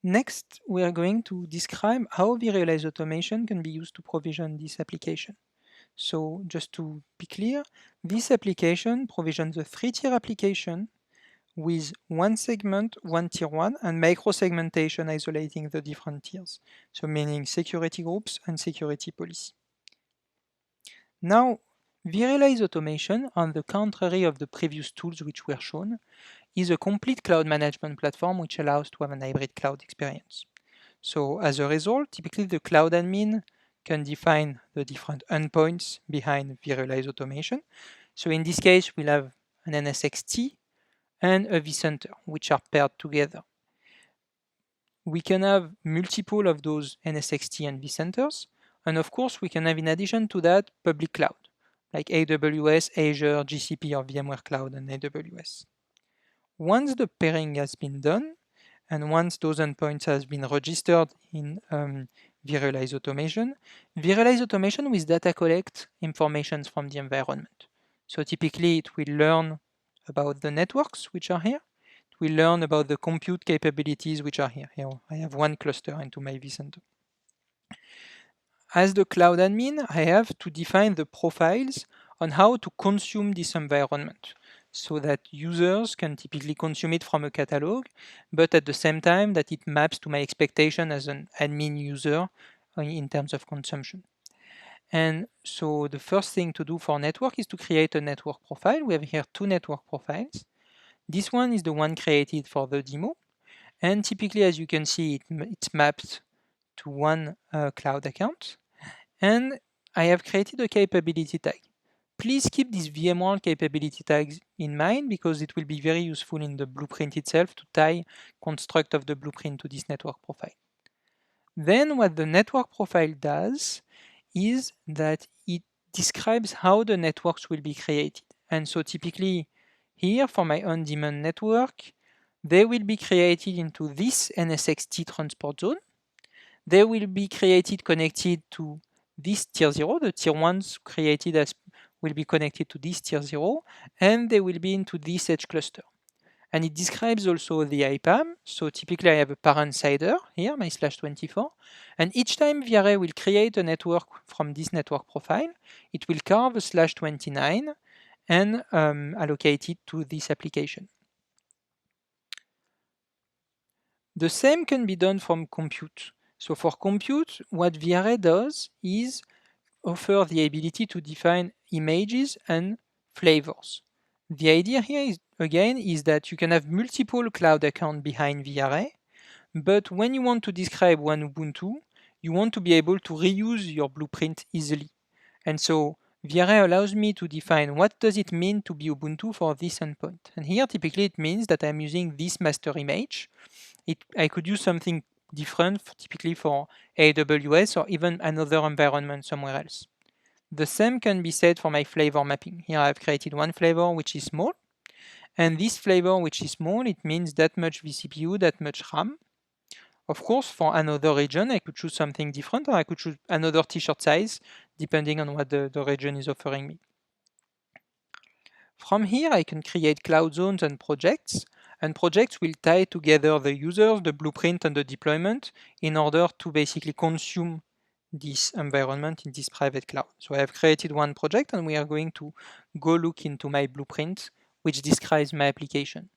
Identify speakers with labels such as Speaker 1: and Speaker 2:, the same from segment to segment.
Speaker 1: Next, we are going to describe how vRealize automation can be used to provision this application. So just to be clear, this application provisions a 3-tier application with one segment, one tier 1, and micro-segmentation isolating the different tiers. So meaning security groups and security policy. Now, vRealize automation, on the contrary of the previous tools which were shown, is a complete cloud management platform which allows to have an hybrid cloud experience. So as a result, typically the cloud admin can define the different endpoints behind vRealize automation. So in this case, we'll have an NSXT and a vCenter, which are paired together. We can have multiple of those NSXT and vCenters, and of course, we can have, in addition to that, public cloud, like AWS, Azure, GCP, or VMware Cloud and AWS. Once the pairing has been done, and once those endpoints has been registered in vRealize automation will data collect information from the environment. So typically it will learn about the networks which are here. It will learn about the compute capabilities which are here. Here I have one cluster into my vCenter. As the cloud admin, I have to define the profiles on how to consume this environment, so that users can typically consume it from a catalog, but at the same time that it maps to my expectation as an admin user in terms of consumption. And so the first thing to do for network is to create a network profile. We have here 2 network profiles. This one is the one created for the demo. And typically, as you can see, it's mapped to one cloud account. And I have created a capability tag. Please keep these VMworld capability tags in mind because it will be very useful in the blueprint itself to tie construct of the blueprint to this network profile. Then what the network profile does is that it describes how the networks will be created. And so typically here for my on-demand network, they will be created into this NSXT transport zone. They will be created connected to this tier 0, the tier 1s created as will be connected to this tier 0, and they will be into this edge cluster. And it describes also the IPAM. So typically I have a parent CIDR here, my /24. And each time VRA will create a network from this network profile, it will carve a /29 and allocate it to this application. The same can be done from compute. So for compute, what VRA does is offer the ability to define images and flavors. The idea here is, again, is that you can have multiple cloud accounts behind vRA, but when you want to describe one Ubuntu, you want to be able to reuse your blueprint easily. And so vRA allows me to define what does it mean to be Ubuntu for this endpoint. And here, typically, it means that I'm using this master image. I could use something different, typically for AWS or even another environment somewhere else. The same can be said for my flavor mapping. Here I've created one flavor which is small, and this flavor which is small, it means that much vCPU, that much RAM. Of course, for another region, I could choose something different, or I could choose another t-shirt size, depending on what the region is offering me. From here, I can create cloud zones and projects will tie together the users, the blueprint, and the deployment in order to basically consume this environment in this private cloud. So I have created one project, and we are going to go look into my blueprint, which describes my application.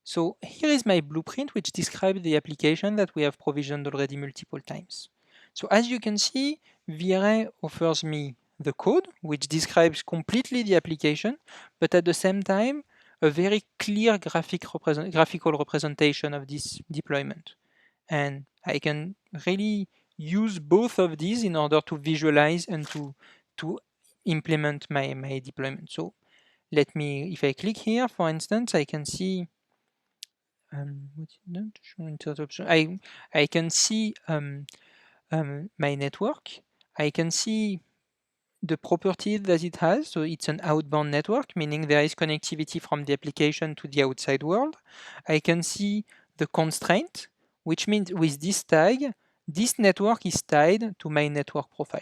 Speaker 1: So here is my blueprint, which describes the application that we have provisioned already multiple times. So as you can see, VRA offers me the code, which describes completely the application, but at the same time, a very clear graphical representation of this deployment. And I can really use both of these in order to visualize and to implement my deployment. So let me, if I click here, for instance, I can see I can see my network. I can see the properties that it has. So it's an outbound network, meaning there is connectivity from the application to the outside world. I can see the constraint, which means with this tag, this network is tied to my network profile.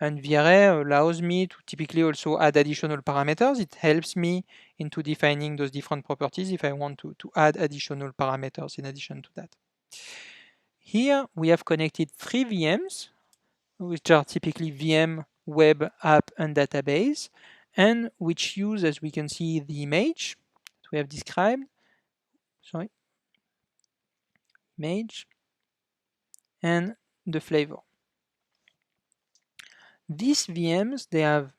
Speaker 1: And VRA allows me to typically also add additional parameters. It helps me into defining those different properties if I want to add additional parameters in addition to that. Here we have connected 3 VMs, which are typically VM, web, app, and database, and which use, as we can see, the image that we have described. Sorry, image and the flavor. These VMs, they have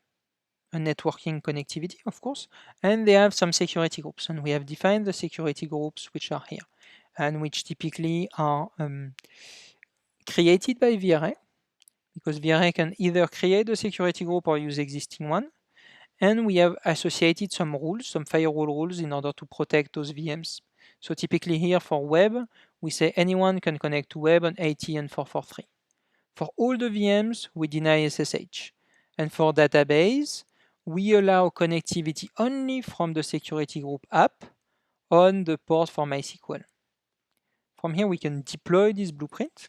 Speaker 1: a networking connectivity, of course, and they have some security groups. And we have defined the security groups which are here, and which typically are created by VRA, because VRA can either create a security group or use existing one. And we have associated some rules, some firewall rules, in order to protect those VMs. So typically here for web, we say anyone can connect to web on ATN 443. For all the VMs, we deny SSH. And for database, we allow connectivity only from the security group app on the port for MySQL. From here, we can deploy this blueprint.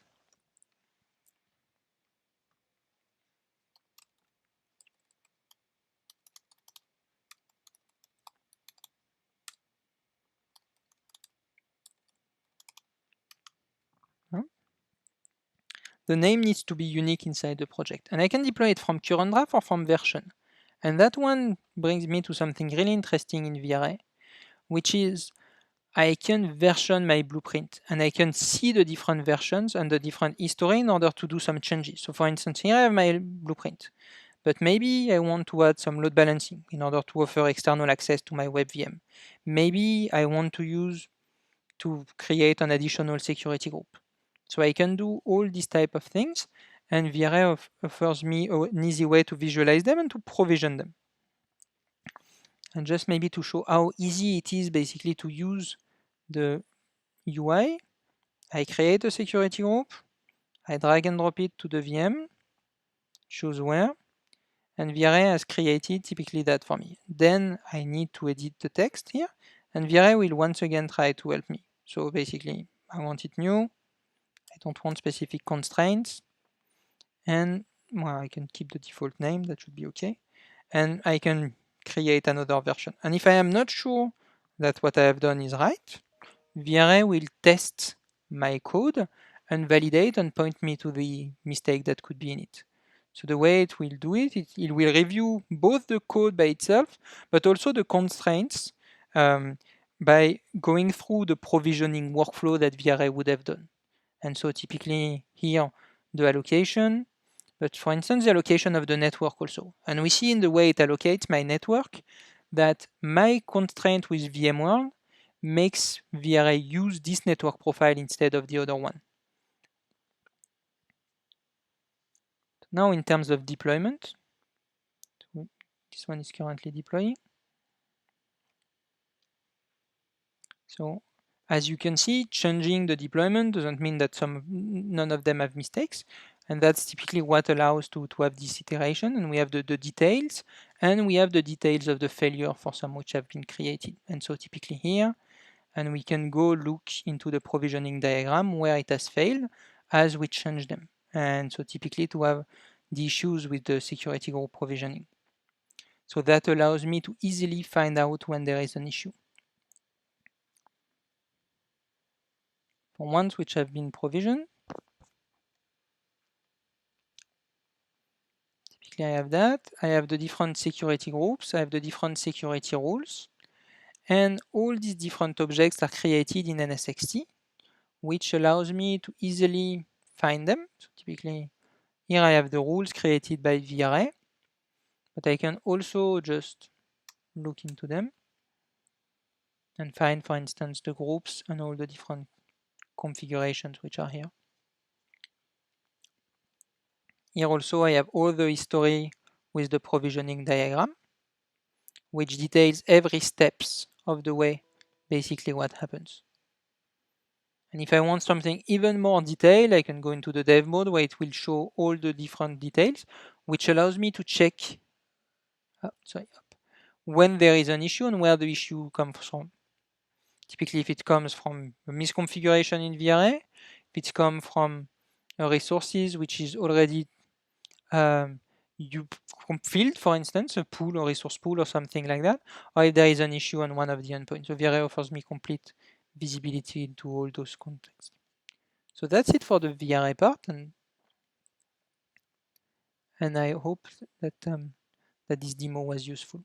Speaker 1: The name needs to be unique inside the project. And I can deploy it from current draft or from version. And that one brings me to something really interesting in VRA, which is I can version my blueprint and I can see the different versions and the different history in order to do some changes. So for instance, here I have my blueprint, but maybe I want to add some load balancing in order to offer external access to my web VM. Maybe I want to create an additional security group. So I can do all these type of things, and VRA offers me an easy way to visualize them and to provision them. And just maybe to show how easy it is basically to use the UI, I create a security group, I drag and drop it to the VM, choose where, and VRA has created typically that for me. Then I need to edit the text here, and VRA will once again try to help me. So basically, I want it new, I don't want specific constraints, and well, I can keep the default name, that should be okay. And I can create another version. And if I am not sure that what I have done is right, VRA will test my code and validate and point me to the mistake that could be in it. So the way it will do it, it will review both the code by itself, but also the constraints by going through the provisioning workflow that VRA would have done. And so typically here, the allocation, but for instance, the allocation of the network also. And we see in the way it allocates my network that my constraint with VMworld makes VRA use this network profile instead of the other one. Now in terms of deployment, this one is currently deploying. So as you can see, changing the deployment doesn't mean that none of them have mistakes. And that's typically what allows to have this iteration. And we have the details, and we have the details of the failure for some which have been created. And so typically here, and we can go look into the provisioning diagram where it has failed as we change them. And so typically to have the issues with the security group provisioning. So that allows me to easily find out when there is an issue. For ones which have been provisioned, typically I have that. I have the different security groups, I have the different security rules, and all these different objects are created in NSXT, which allows me to easily find them. So typically here I have the rules created by VRA, but I can also just look into them and find, for instance, the groups and all the different configurations which are here. Here also I have all the history with the provisioning diagram, which details every steps of the way, basically what happens. And if I want something even more detailed, I can go into the dev mode where it will show all the different details, which allows me to check when there is an issue and where the issue comes from. Typically, if it comes from a misconfiguration in VRA, if it comes from resources which is already you filled, for instance, a pool or resource pool or something like that, or if there is an issue on one of the endpoints. So V-Ray offers me complete visibility into all those contexts. So that's it for the V-Ray part, and I hope that that this demo was useful.